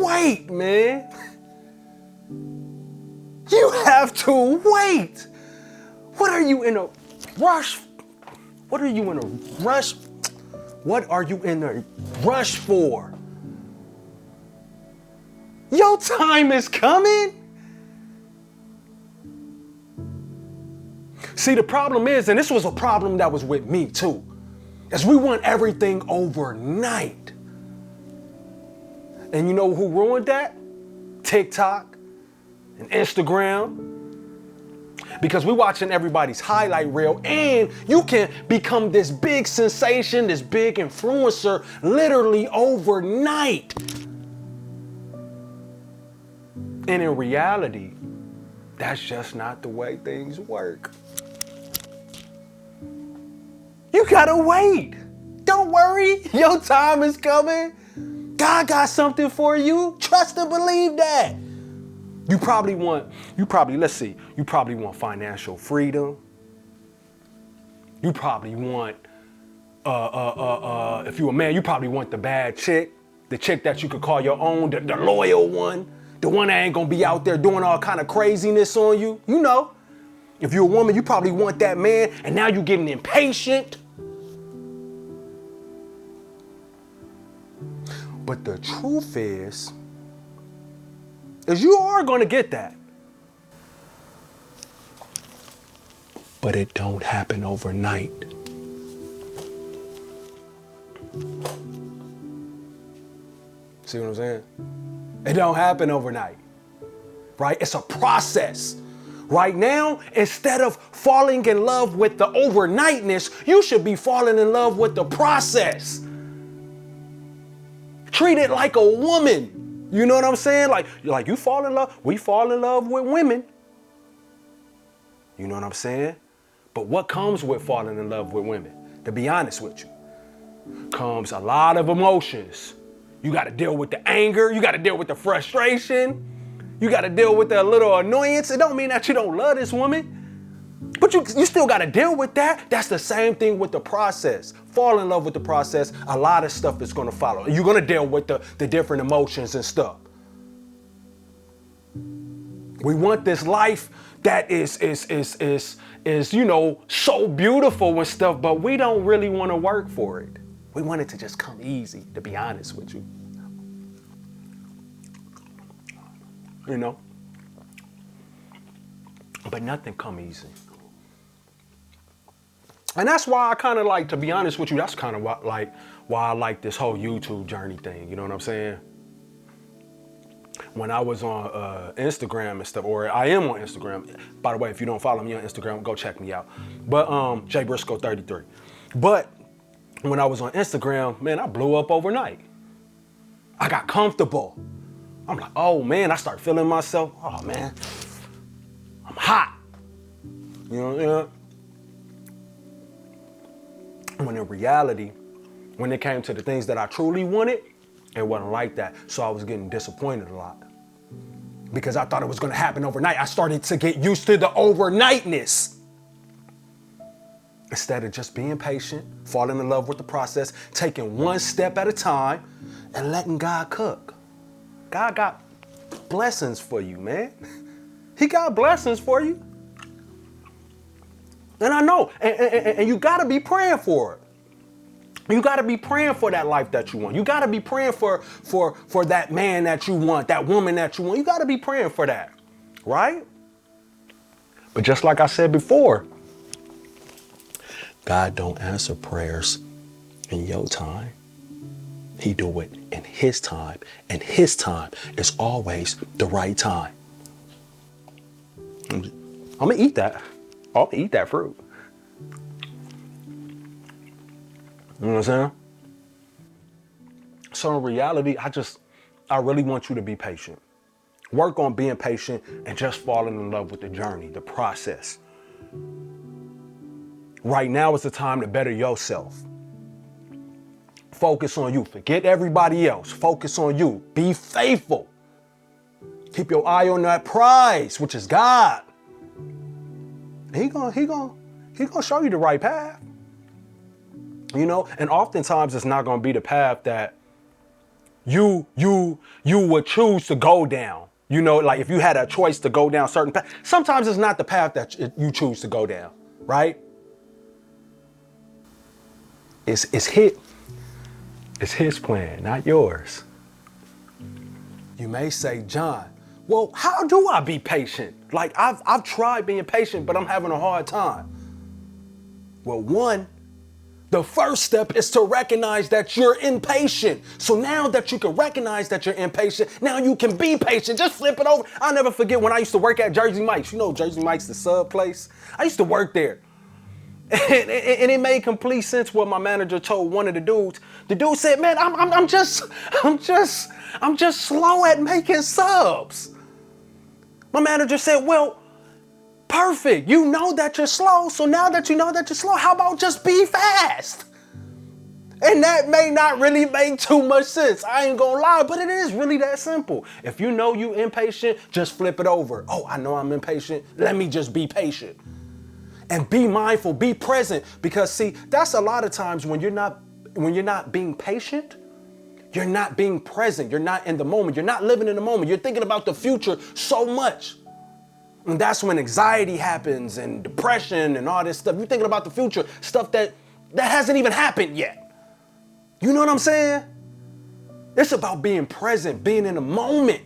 wait, man. You have to wait. What are you in a rush? What are you in a rush? What are you in a rush for? Your time is coming. See, the problem is, and this was a problem that was with me too, is we want everything overnight. And you know who ruined that? TikTok and Instagram. Because we're watching everybody's highlight reel, and you can become this big sensation, this big influencer literally overnight. And in reality, that's just not the way things work. You gotta wait. Don't worry, your time is coming. God got something for you. Trust and believe that. You probably want financial freedom. You probably want, if you're a man, you probably want the bad chick, the chick that you could call your own, the loyal one, the one that ain't gonna be out there doing all kind of craziness on you. You know, if you're a woman, you probably want that man, and now you're getting impatient. But the truth is you are gonna get that. But it don't happen overnight. See what I'm saying? It don't happen overnight, right? It's a process. Right now, instead of falling in love with the overnightness, you should be falling in love with the process. Treat it like a woman. You know what I'm saying? Like you fall in love, we fall in love with women. You know what I'm saying? But what comes with falling in love with women, to be honest with you, comes a lot of emotions. You got to deal with the anger. You got to deal with the frustration. You got to deal with the little annoyance. It don't mean that you don't love this woman, but you still got to deal with that. That's the same thing with the process. Fall in love with the process. A lot of stuff is going to follow. You're going to deal with the different emotions and stuff. We want this life that is, you know, so beautiful and stuff, but we don't really want to work for it. We want it to just come easy, to be honest with you. You know? But nothing come easy. And that's why I kind of like, to be honest with you, that's kind of why I like this whole YouTube journey thing. You know what I'm saying? When I was on Instagram and stuff, or I am on Instagram. By the way, if you don't follow me on Instagram, go check me out. But Jay Briscoe 33. But when I was on Instagram, man, I blew up overnight. I got comfortable. I'm like, oh man, I start feeling myself. Oh man, I'm hot. You know, yeah. When in reality, when it came to the things that I truly wanted, it wasn't like that. So I was getting disappointed a lot because I thought it was going to happen overnight. I started to get used to the overnightness. Instead of just being patient, falling in love with the process, taking one step at a time, and letting God cook. God got blessings for you, man. He got blessings for you. And I know, and you got to be praying for it. You got to be praying for that life that you want. You got to be praying for that man that you want, that woman that you want. You got to be praying for that, right? But just like I said before, God don't answer prayers in your time. He do it in his time, and his time is always the right time. I'm gonna eat that. I'm gonna eat that fruit. You know what I'm saying? So in reality, I really want you to be patient. Work on being patient and just falling in love with the journey, the process. Right now is the time to better yourself. Focus on you. Forget everybody else. Focus on you. Be faithful. Keep your eye on that prize, which is God. He gonna show you the right path. You know, and oftentimes it's not gonna be the path that you would choose to go down. You know, like if you had a choice to go down certain path, sometimes it's not the path that you choose to go down, right? It's his plan, not yours. You may say, John, well, how do I be patient? Like I've tried being patient, but I'm having a hard time. Well, one, the first step is to recognize that you're impatient. So now that you can recognize that you're impatient, now you can be patient. Just flip it over. I'll never forget when I used to work at Jersey Mike's. You know Jersey Mike's, the sub place? I used to work there. And it made complete sense what my manager told one of the dudes. The dude said, man, I'm just slow at making subs. My manager said, well, perfect. You know that you're slow. So now that you know that you're slow, how about just be fast? And that may not really make too much sense. I ain't gonna lie, but it is really that simple. If you know you impatient, just flip it over. Oh, I know I'm impatient. Let me just be patient. And be mindful, be present. Because see, that's a lot of times when you're not being patient, you're not being present. You're not in the moment. You're not living in the moment. You're thinking about the future so much. And that's when anxiety happens and depression and all this stuff. You're thinking about the future, stuff that hasn't even happened yet. You know what I'm saying? It's about being present, being in the moment,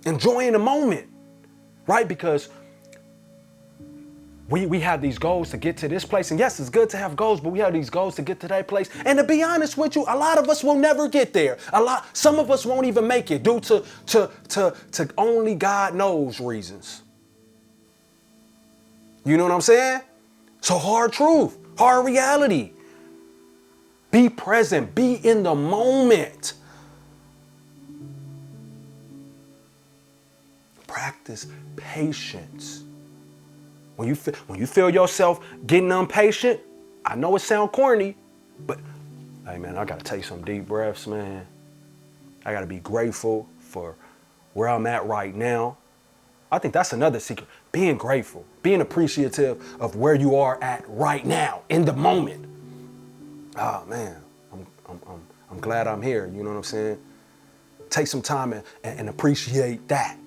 enjoying the moment, right? Because we have these goals to get to this place. And yes, it's good to have goals, but we have these goals to get to that place. And to be honest with you, a lot of us will never get there. Some of us won't even make it due to only God knows reasons. You know what I'm saying? So hard truth, hard reality. Be present, be in the moment. Practice patience. When you feel yourself getting impatient, I know it sounds corny, but hey man, I gotta take some deep breaths, man. I gotta be grateful for where I'm at right now. I think that's another secret. Being grateful, being appreciative of where you are at right now, in the moment. Oh man, I'm glad I'm here. You know what I'm saying? Take some time and appreciate that.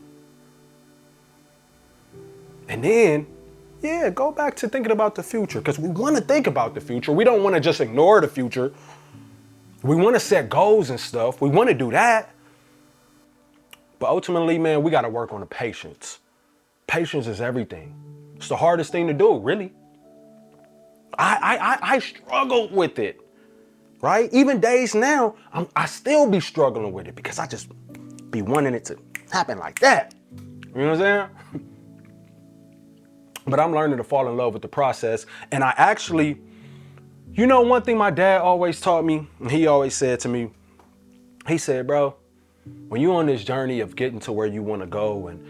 And then, yeah, go back to thinking about the future, because we want to think about the future. We don't want to just ignore the future. We want to set goals and stuff. We want to do that. But ultimately, man, we got to work on the patience. Patience is everything. It's the hardest thing to do, really. I struggled with it, right? Even days now, I still be struggling with it because I just be wanting it to happen like that. You know what I'm saying? But I'm learning to fall in love with the process. And I actually, you know, one thing my dad always taught me, and he always said to me, he said, bro, when you're on this journey of getting to where you want to go and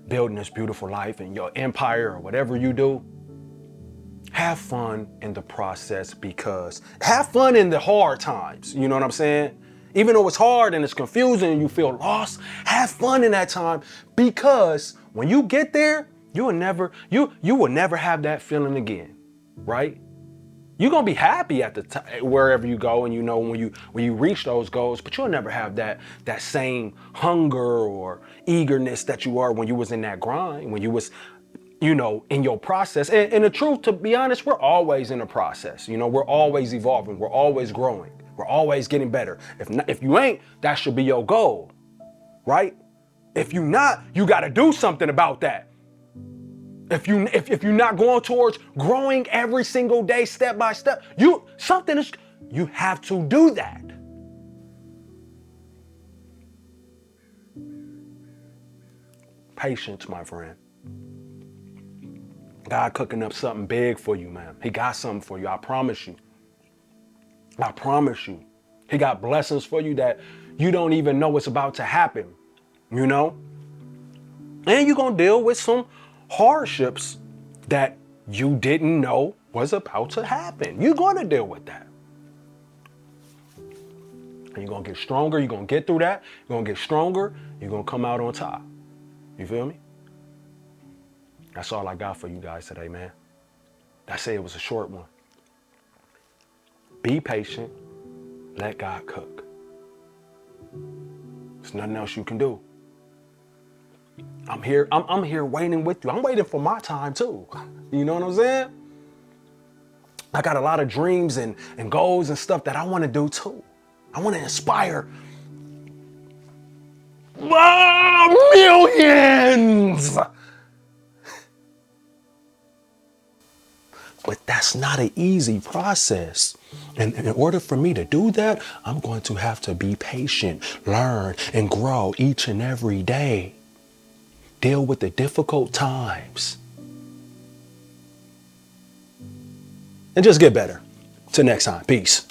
building this beautiful life and your empire or whatever you do, have fun in the process, because have fun in the hard times. You know what I'm saying? Even though it's hard and it's confusing and you feel lost, have fun in that time, because when you get there, you will never have that feeling again, right? You're gonna be happy at the time wherever you go, and you know when you reach those goals, but you'll never have that same hunger or eagerness that you are when you was in that grind, when you was, you know, in your process. And the truth, to be honest, we're always in a process. You know, we're always evolving, we're always growing, we're always getting better. If you ain't, that should be your goal, right? If you not, you got to do something about that. If you're not going towards growing every single day, step by step, you have to do that. Patience, my friend. God cooking up something big for you, man. He got something for you. I promise you. I promise you. He got blessings for you that you don't even know what's about to happen, you know? And you're going to deal with some hardships that you didn't know was about to happen. You're going to deal with that. And you're going to get stronger. You're going to get through that. You're going to get stronger. You're going to come out on top. You feel me? That's all I got for you guys today, man. I say it was a short one. Be patient. Let God cook. There's nothing else you can do. I'm here. I'm here waiting with you. I'm waiting for my time too. You know what I'm saying? I got a lot of dreams and goals and stuff that I want to do too. I want to inspire millions. But that's not an easy process. And in order for me to do that, I'm going to have to be patient, learn, and grow each and every day. Deal with the difficult times. And just get better. Till next time. Peace.